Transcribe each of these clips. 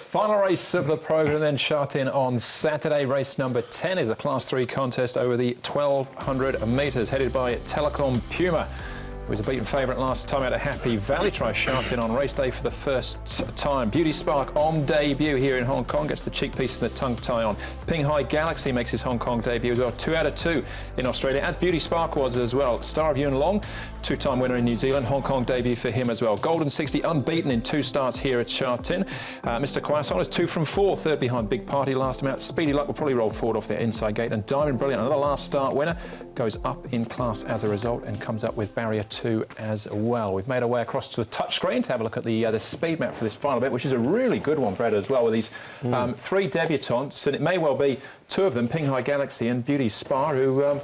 Final race of the programme then, Sha Tin on Saturday. Race number 10 is a Class 3 contest over the 1,200 metres, headed by Telecom Puma, who was a beaten favourite last time out at Happy Valley. Tries Sha Tin on race day for the first time. Beauty Spark on debut here in Hong Kong, gets the cheek piece and the tongue tie on. Ping Hai Galaxy makes his Hong Kong debut as well. 2 out of 2 in Australia, as Beauty Spark was as well. Star of Yuen Long, 2-time winner in New Zealand, Hong Kong debut for him as well. Golden 60 unbeaten in 2 starts here at Sha Tin. Mr. Croissant is 2 from 4, third behind Big Party last time out. Speedy Luck will probably roll forward off their inside gate, and Diamond Brilliant, another last start winner, goes up in class as a result and comes up with barrier 2 as well. We've made our way across to the touchscreen to have a look at the speed map for this final bit, which is a really good one, Brad, as well, with these 3 debutantes, and it may well be 2 of them, Ping Hai Galaxy and Beauty Spa, who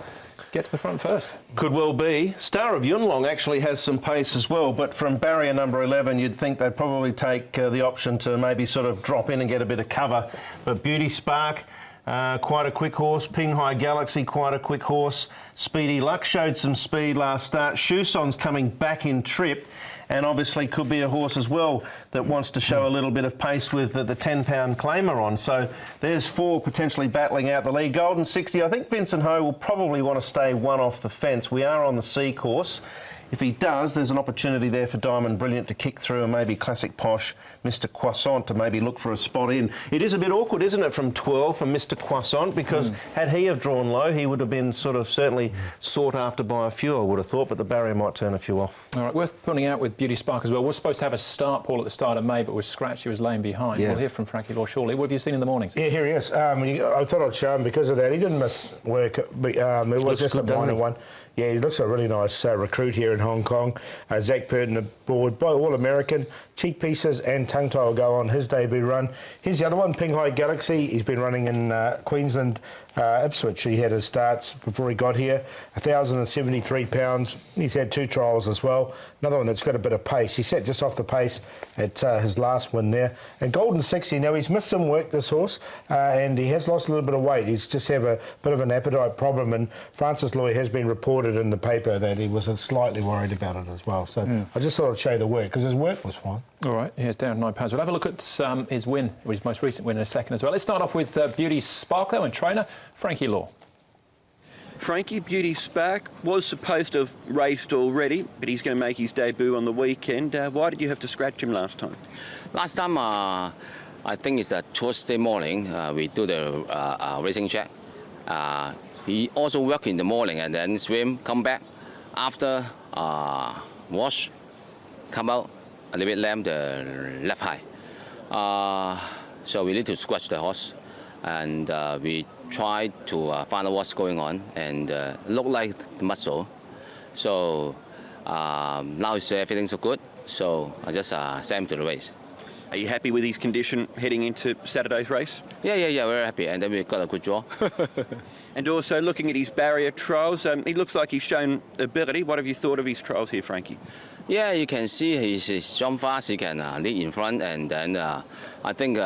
get to the front first. Could well be. Star of Yuen Long actually has some pace as well, but from barrier number 11 you'd think they'd probably take the option to maybe sort of drop in and get a bit of cover. But Beauty Spark, quite a quick horse. Ping Hai Galaxy, quite a quick horse. Speedy Luck showed some speed last start. Shuson's coming back in trip, and obviously could be a horse as well that wants to show a little bit of pace with the 10-pound claimer on. So there's 4 potentially battling out the lead. Golden 60, I think Vincent Ho will probably want to stay 1 off the fence. We are on the C course. If he does, there's an opportunity there for Diamond Brilliant to kick through, and maybe Classic Posh, Mr. Croissant, to maybe look for a spot in. It is a bit awkward, isn't it, from 12 from Mr. Croissant, because had he have drawn low, he would have been sort of certainly sought after by a few, I would have thought, but the barrier might turn a few off. All right, worth pointing out with Beauty Spark as well, we're supposed to have a start, Paul, at the start of May, but was scratched, he was laying behind. Yeah. We'll hear from Frankie Law shortly. What have you seen in the mornings? Yeah, here he is. I thought I'd show him because of that. He didn't miss work, but it was just a minor one. Yeah, he looks a really nice recruit here in Hong Kong. Zach Purton aboard, All-American, cheek pieces and tongue tie will go on his debut run. Here's the other one, Ping Hai Galaxy. He's been running in Queensland, Ipswich. He had his starts before he got here. 1,073 pounds. He's had 2 trials as well. Another one that's got a bit of pace. He sat just off the pace at his last win there. And Golden 60, now he's missed some work, this horse, and he has lost a little bit of weight. He's just have a bit of an appetite problem, and Francis Loy has been reported in the paper that he was slightly worried about it as well. So I just thought I'd show you the work, because his work was fine. All right, he's down 9 pounds. We'll have a look at his win, or his most recent win, in a second as well. Let's start off with Beauty Spark, though, and trainer Frankie Law. Frankie, Beauty Spark was supposed to have raced already, but he's going to make his debut on the weekend. Why did you have to scratch him last time? Last time, I think it's a Tuesday morning, we do the racing check. He also work in the morning and then swim, come back. After wash, come out, a little bit lamb the left high. So we need to scratch the horse, and we try to find out what's going on, and look like the muscle. So now everything's so good, so I just send him to the race. Are you happy with his condition heading into Saturday's race? Yeah, very happy, and then we got a good draw. And also looking at his barrier trials, he looks like he's shown ability. What have you thought of his trials here, Frankie? Yeah, you can see he's jump fast, he can lead in front, and then I think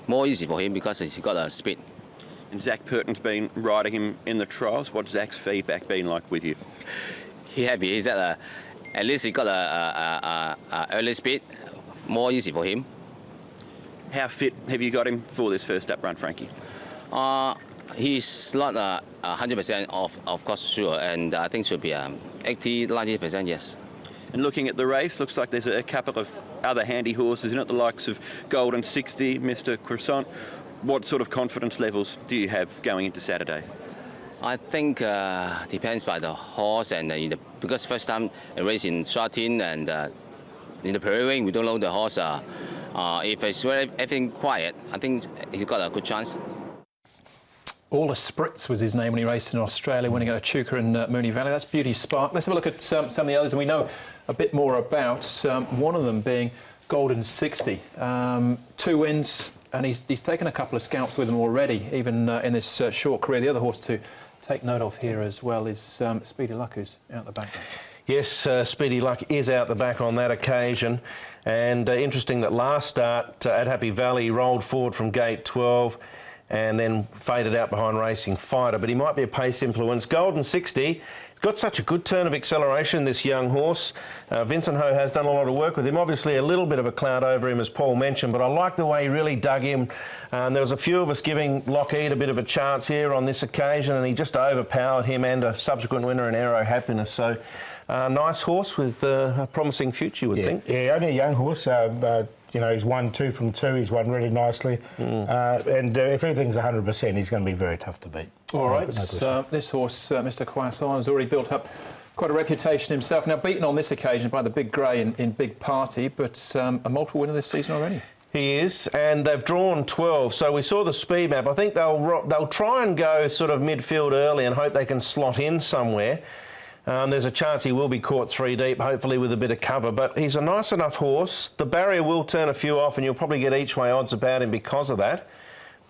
more easy for him because he got a speed. And Zach Purton's been riding him in the trials. What's Zach's feedback been like with you? He happy. He's at least he got a early speed, more easy for him. How fit have you got him for this first up run, Frankie? He's not 100% of course sure, and I think should be 80-90%, yes. And looking at the race, looks like there's a couple of other handy horses in it, the likes of Golden 60, Mr. Croissant. What sort of confidence levels do you have going into Saturday? I think depends by the horse, and because first time a race in Sha Tin, and in the parade we don't know the horse. If it's everything quiet, I think he's got a good chance. All Spritz was his name when he raced in Australia, winning at Echuca in Moonee Valley. That's Beauty Spark. Let's have a look at some of the others, and we know a bit more about one of them being Golden 60. 2 wins, and he's taken a couple of scalps with him already, even in this short career. The other horse to take note of here as well is Speedy Luck, who's out the back. Yes, Speedy Luck is out the back on that occasion. And interesting that last start at Happy Valley rolled forward from gate 12. and then faded out behind Racing Fighter. But he might be a pace influence. Golden 60. He's got such a good turn of acceleration, this young horse. Vincent Ho has done a lot of work with him. Obviously, a little bit of a cloud over him, as Paul mentioned, but I like the way he really dug him. There was a few of us giving Lockheed a bit of a chance here on this occasion, and he just overpowered him and a subsequent winner in Aero Happiness. So, nice horse with a promising future, you would think. Yeah, only a young horse. You know, he's won 2 from 2. He's won really nicely. And if everything's 100%, he's going to be very tough to beat. All right. This horse, Mr. Croissant, has already built up quite a reputation himself. Now, beaten on this occasion by the Big Grey in Big Party, but a multiple winner this season already. He is, and they've drawn 12. So we saw the speed map. I think they'll try and go sort of midfield early and hope they can slot in somewhere. There's a chance he will be caught 3 deep, hopefully with a bit of cover. But he's a nice enough horse. The barrier will turn a few off, and you'll probably get each way odds about him because of that.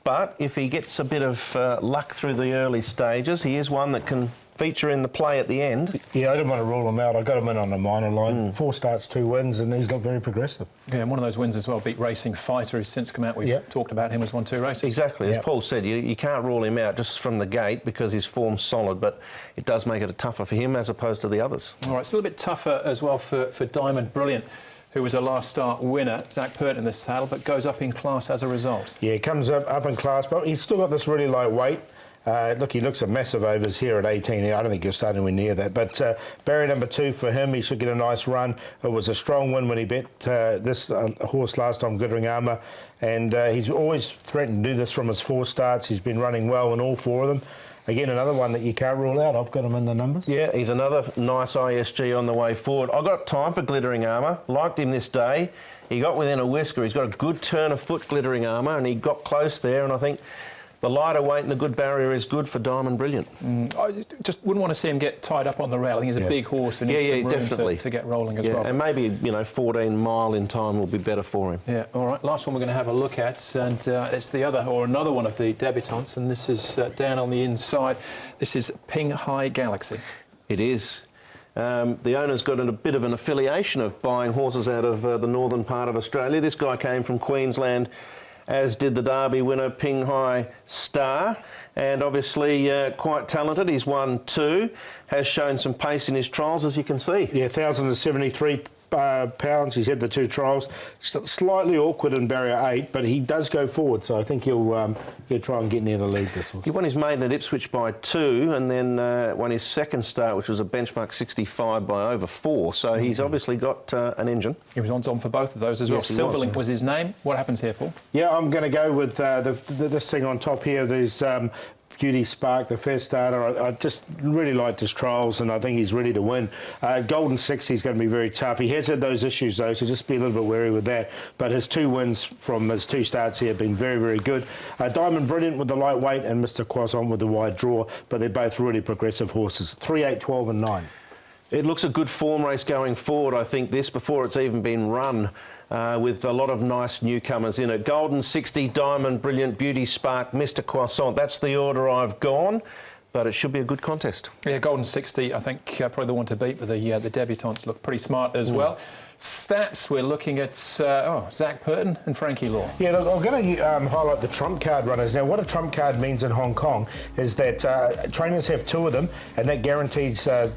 But if he gets a bit of luck through the early stages, he is one that can feature in the play at the end. Yeah, I didn't want to rule him out. I got him in on the minor line. 4 starts, 2 wins, and he's not very progressive. Yeah, and one of those wins as well beat Racing Fighter, who's since come out. We've talked about him as won 2 races. Exactly. As Paul said, you can't rule him out just from the gate because his form's solid, but it does make it tougher for him as opposed to the others. All right, it's a little bit tougher as well for Diamond Brilliant, who was a last start winner. Zach Pert in the saddle, but goes up in class as a result. Yeah, comes up in class, but he's still got this really light weight. Look, he looks at massive overs here at 18. I don't think he'll start anywhere near that. But barrier number 2 for him, he should get a nice run. It was a strong win when he bet this horse last time, Glittering Armour. And he's always threatened to do this from his 4 starts. He's been running well in all 4 of them. Again, another one that you can't rule out. I've got him in the numbers. Yeah, he's another nice ISG on the way forward. I got time for Glittering Armour. Liked him this day. He got within a whisker. He's got a good turn of foot, Glittering Armour, and he got close there. And I think the lighter weight and the good barrier is good for Diamond Brilliant. I just wouldn't want to see him get tied up on the rail. I think he's a big horse and needs some room definitely to get rolling as well. And maybe 14 mile in time will be better for him. Yeah. All right. Last one we're going to have a look at, and it's another one of the debutants, and this is down on the inside. This is Ping Hai Galaxy. It is. The owner's got a bit of an affiliation of buying horses out of the northern part of Australia. This guy came from Queensland, as did the Derby winner Ping Hai Star, and obviously quite talented. He's won 2, has shown some pace in his trials, as you can see. Yeah, 1,073 pounds. He's had the 2 trials. Slightly awkward in barrier 8, but he does go forward, so I think he'll try and get near the lead this one. He won his maiden at Ipswich by 2, and then won his second start, which was a benchmark 65 by over 4. So he's obviously got an engine. He was on for both of those as well. Silverlink was his name. What happens here, Paul? Yeah, I'm going to go with this thing on top here. There's Beauty Spark, the first starter. I just really liked his trials, and I think he's ready to win. Golden 60 is going to be very tough. He has had those issues, though, so just be a little bit wary with that. But his 2 wins from his 2 starts here have been very, very good. Diamond Brilliant with the lightweight and Mr. Croissant with the wide draw, but they're both really progressive horses. 3, 8, 12 and 9. It looks a good form race going forward, I think, this, before it's even been run. With a lot of nice newcomers in it. Golden 60, Diamond Brilliant, Beauty Spark, Mr. Croissant. That's the order I've gone, but it should be a good contest. Yeah, Golden 60, I think probably the one to beat, but the debutants look pretty smart as well. Stats, we're looking at Zach Purton and Frankie Law. Yeah, look, I'm going to highlight the trump card runners. Now, what a trump card means in Hong Kong is that trainers have 2 of them, and that guarantees that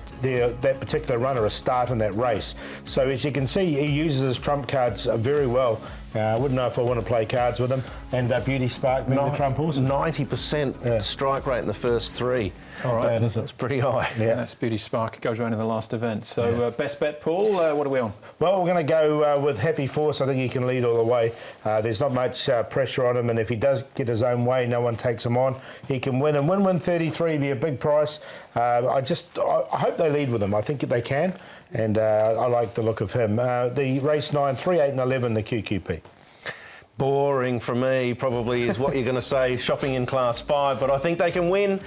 particular runner a start in that race. So as you can see, he uses his trump cards very well. I wouldn't know if I want to play cards with him. And Beauty Spark being the trump horse. 90% strike rate in the first 3. All right, it's pretty high. Yeah, that's Beauty Spark. It goes around in the last event. So best bet, Paul. What are we on? Well, we're going to go with Happy Force. I think he can lead all the way. There's not much pressure on him, and if he does get his own way, no one takes him on. He can win, and win 33 be a big price. I hope they lead with him. I think they can, and I like the look of him. The race 9, 3, 8 and 11, the QQP. Boring for me, probably, is what you're going to say, shopping in Class 5, but I think they can win.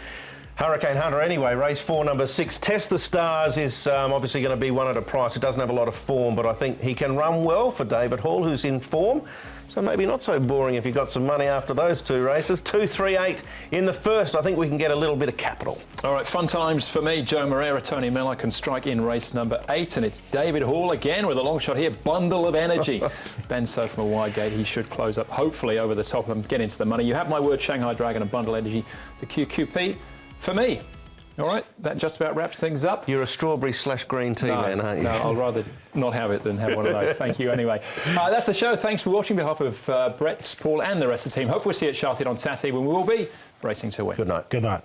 Hurricane Hunter anyway, race 4, number 6. Test the Stars is obviously going to be one at a price. It doesn't have a lot of form, but I think he can run well for David Hall, who's in form. So maybe not so boring if you've got some money after those 2 races. 2, 3, 8 in the first. I think we can get a little bit of capital. All right, fun times for me. Joe Moreira, Tony Miller can strike in race number 8, and it's David Hall again with a long shot here. Bundle of energy. Ben So from a wide gate. He should close up, hopefully, over the top of them, get into the money. You have my word, Shanghai Dragon and Bundle Energy, the QQP for me. All right, that just about wraps things up. You're a strawberry/green tea man, aren't you? No, I'll rather not have it than have one of those. Thank you anyway. That's the show. Thanks for watching. On behalf of Brett, Paul and the rest of the team, hope we'll see you at Sha Tin on Saturday when we will be racing to win. Good night. Good night.